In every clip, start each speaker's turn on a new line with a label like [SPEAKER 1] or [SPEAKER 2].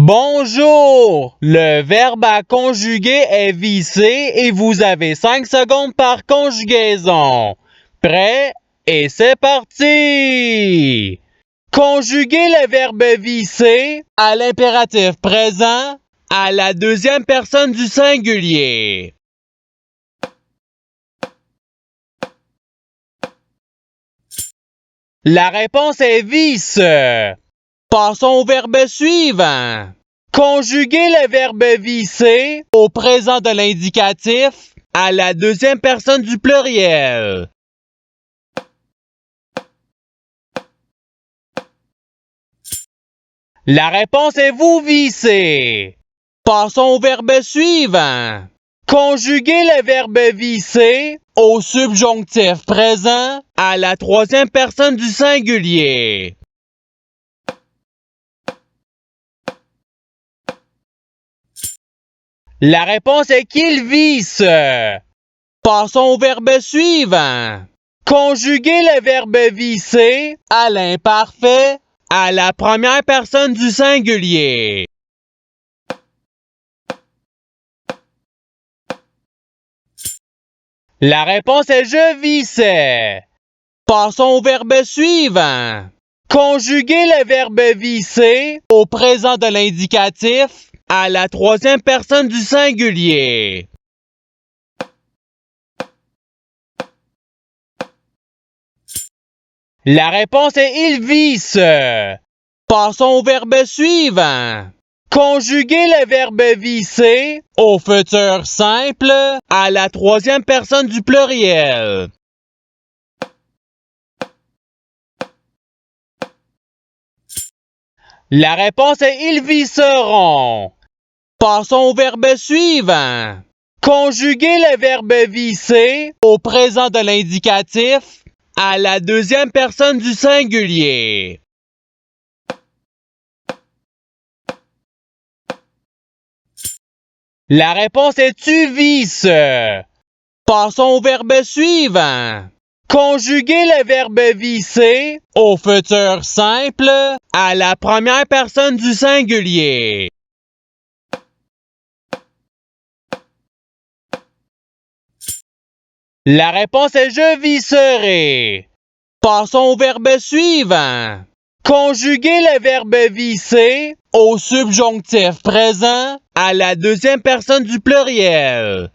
[SPEAKER 1] Bonjour! Le verbe à conjuguer est vissé et vous avez 5 secondes par conjugaison. Prêt? Et c'est parti! Conjuguez le verbe visser à l'impératif présent à la deuxième personne du singulier. La réponse est visse. Passons au verbe suivant. Conjuguez le verbe visser au présent de l'indicatif à la deuxième personne du pluriel. La réponse est vous vissez. Passons au verbe suivant. Conjuguez le verbe visser au subjonctif présent à la troisième personne du singulier. La réponse est qu'il visse. Passons au verbe suivant. Conjuguez le verbe visser à l'imparfait à la première personne du singulier. La réponse est je vissais. Passons au verbe suivant. Conjuguez le verbe visser au présent de l'indicatif à la troisième personne du singulier. La réponse est il visse. Passons au verbe suivant. Conjuguez le verbe visser au futur simple à la troisième personne du pluriel. La réponse est ils visseront. Passons au verbe suivant. Conjuguez le verbe visser au présent de l'indicatif à la deuxième personne du singulier. La réponse est tu visses. Passons au verbe suivant. Conjuguez le verbe visser au futur simple à la première personne du singulier. La réponse est je visserai. Passons au verbe suivant. Conjuguez le verbe visser au subjonctif présent à la deuxième personne du pluriel.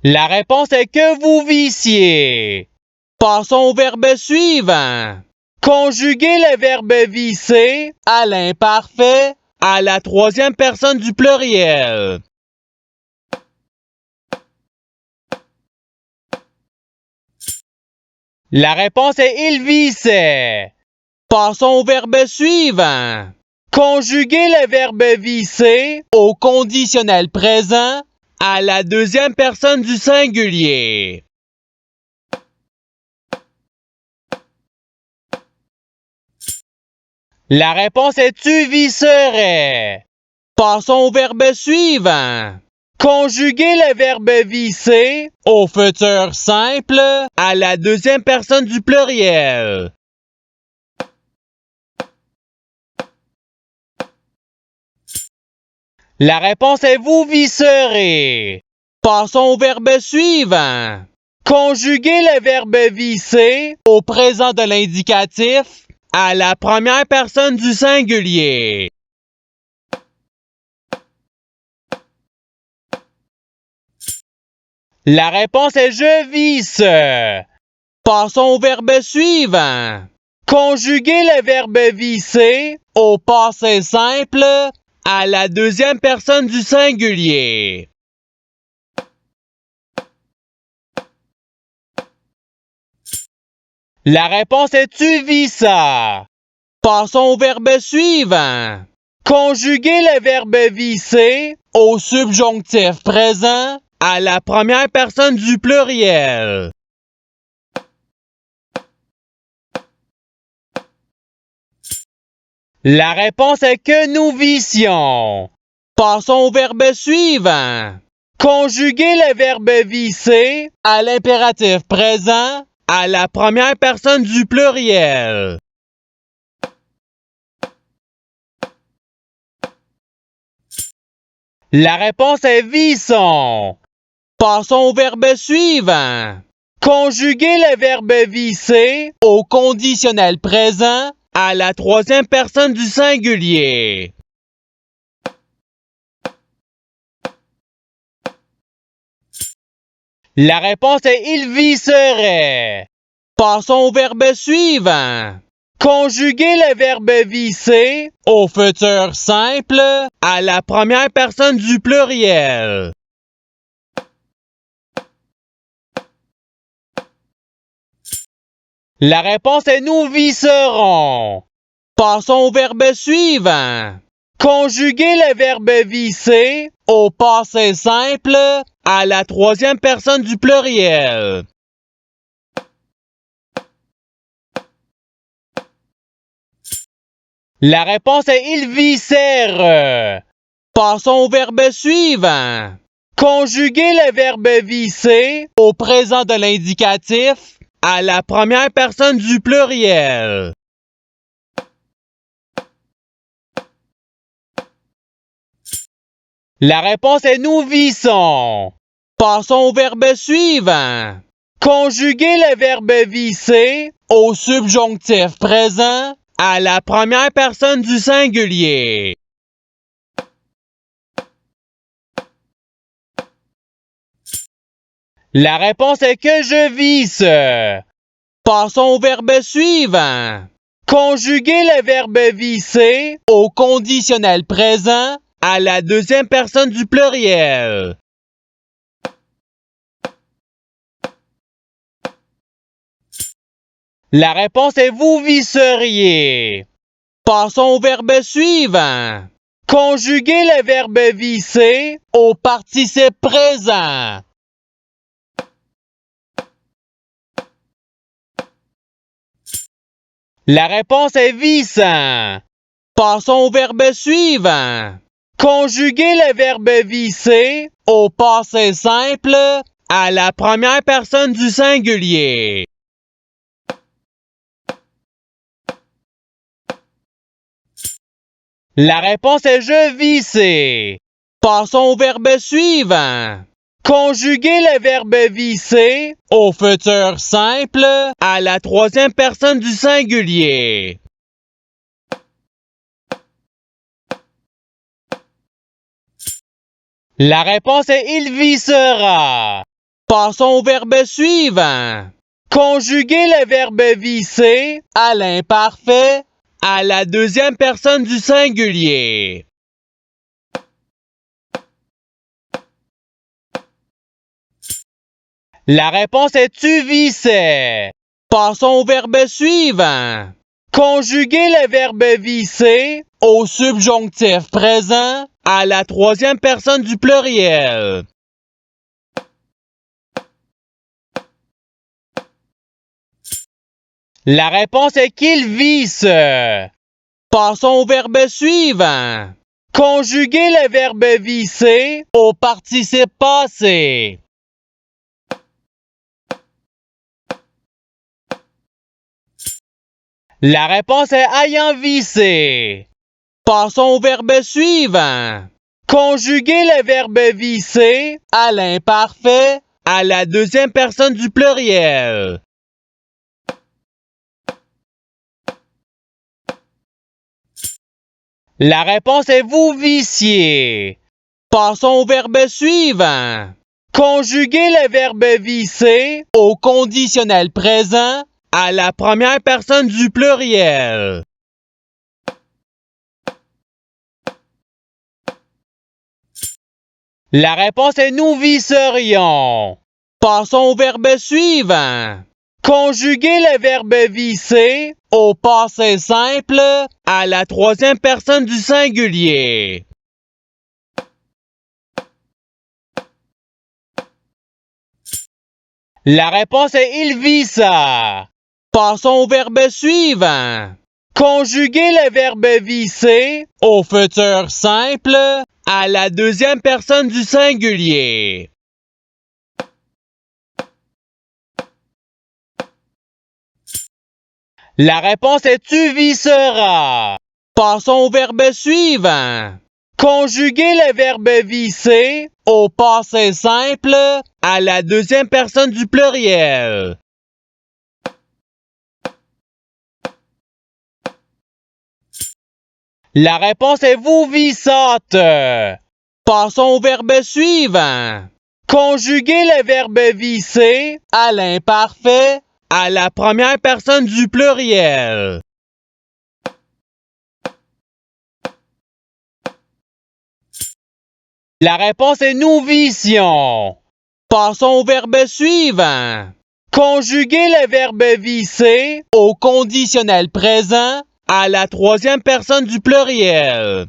[SPEAKER 1] La réponse est que vous vissiez. Passons au verbe suivant. Conjuguez le verbe visser à l'imparfait à la troisième personne du pluriel. La réponse est il vissait. Passons au verbe suivant. Conjuguez le verbe visser au conditionnel présent à la deuxième personne du singulier. La réponse est tu visserais. Passons au verbe suivant. Conjuguez le verbe visser au futur simple à la deuxième personne du pluriel. La réponse est vous visserez. Passons au verbe suivant. Conjuguez le verbe visser au présent de l'indicatif à la première personne du singulier. La réponse est je visse. Passons au verbe suivant. Conjuguez le verbe visser au passé simple à la deuxième personne du singulier. La réponse est tu vissa. Passons au verbe suivant. Conjuguez le verbe visser au subjonctif présent à la première personne du pluriel. La réponse est que nous vissions. Passons au verbe suivant. Conjuguez le verbe visser à l'impératif présent à la première personne du pluriel. La réponse est visson. Passons au verbe suivant. Conjuguer le verbe visser au conditionnel présent à la troisième personne du singulier. La réponse est il visserait. Passons au verbe suivant. Conjuguer le verbe visser au futur simple à la première personne du pluriel. La réponse est nous visserons. Passons au verbe suivant. Conjuguer le verbe visser au passé simple à la troisième personne du pluriel. La réponse est il vissèrent. Passons au verbe suivant. Conjuguer le verbe visser au présent de l'indicatif à la première personne du pluriel. La réponse est nous vissons. Passons au verbe suivant. Conjuguer le verbe visser au subjonctif présent à la première personne du singulier. La réponse est que je visse. Passons au verbe suivant. Conjuguer le verbe visser au conditionnel présent à la deuxième personne du pluriel. La réponse est vous visseriez. Passons au verbe suivant. Conjuguer le verbe visser au participe présent. La réponse est vissant. Passons au verbe suivant. Conjuguer le verbe visser au passé simple à la première personne du singulier. La réponse est je vissais. Passons au verbe suivant. Conjuguer le verbe visser au futur simple à la troisième personne du singulier. La réponse est il vissera. Passons au verbe suivant. Conjuguer le verbe visser à l'imparfait à la deuxième personne du singulier. La réponse est tu vissais. Passons au verbe suivant. Conjuguer le verbe visser au subjonctif présent à la troisième personne du pluriel. La réponse est qu'il visse. Passons au verbe suivant. Conjuguer le verbe visser au participe passé. La réponse est ayant vissé. Passons au verbe suivant. Conjuguer le verbe visser à l'imparfait à la deuxième personne du pluriel. La réponse est vous vissiez. Passons au verbe suivant. Conjuguer le verbe visser au conditionnel présent à la première personne du pluriel. La réponse est nous visserions. Passons au verbe suivant. Conjuguer le verbe visser au passé simple à la troisième personne du singulier. La réponse est il vissa. Passons au verbe suivant. Conjuguer le verbe visser au futur simple à la deuxième personne du singulier. La réponse est tu visseras. Passons au verbe suivant. Conjuguer le verbe visser au passé simple à la deuxième personne du pluriel. La réponse est vous vissâtes. Passons au verbe suivant. Conjuguer le verbe visser à l'imparfait à la première personne du pluriel. La réponse est nous vissions. Passons au verbe suivant. Conjuguer le verbe visser au conditionnel présent à la troisième personne du pluriel.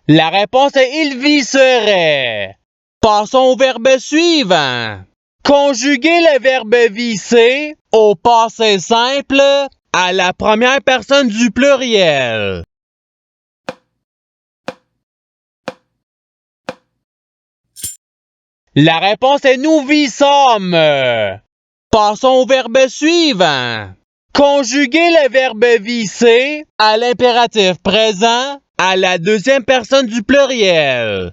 [SPEAKER 1] La réponse est il visserait. Passons au verbe suivant. Conjuguer le verbe visser au passé simple à la première personne du pluriel. La réponse est nous vissâmes. Passons au verbe suivant. Conjuguer le verbe visser à l'impératif présent à la deuxième personne du pluriel.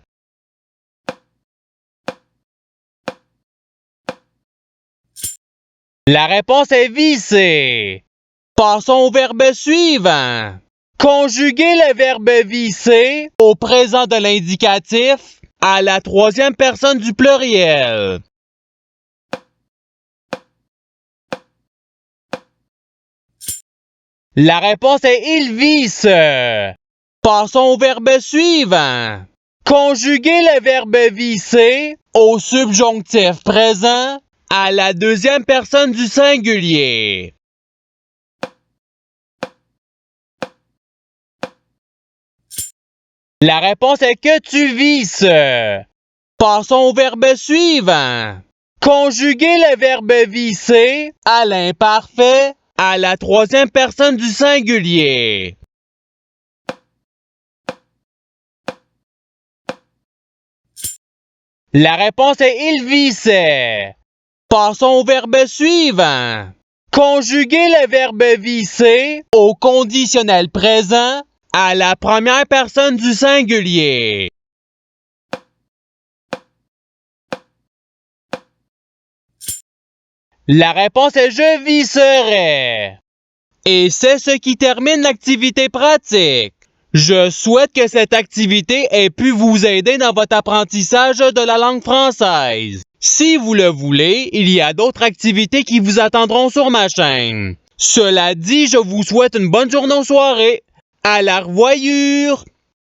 [SPEAKER 1] La réponse est visser. Passons au verbe suivant. Conjuguer le verbe visser au présent de l'indicatif à la troisième personne du pluriel. La réponse est il visse. Passons au verbe suivant. Conjuguer le verbe visser au subjonctif présent à la deuxième personne du singulier. La réponse est que tu visses. Passons au verbe suivant. Conjuguer le verbe visser à l'imparfait à la troisième personne du singulier. La réponse est il vissait. Passons au verbe suivant. Conjuguer le verbe visser au conditionnel présent à la première personne du singulier. La réponse est je visserai. Et c'est ce qui termine l'activité pratique. Je souhaite que cette activité ait pu vous aider dans votre apprentissage de la langue française. Si vous le voulez, il y a d'autres activités qui vous attendront sur ma chaîne. Cela dit, je vous souhaite une bonne journée ou soirée. À la revoyure!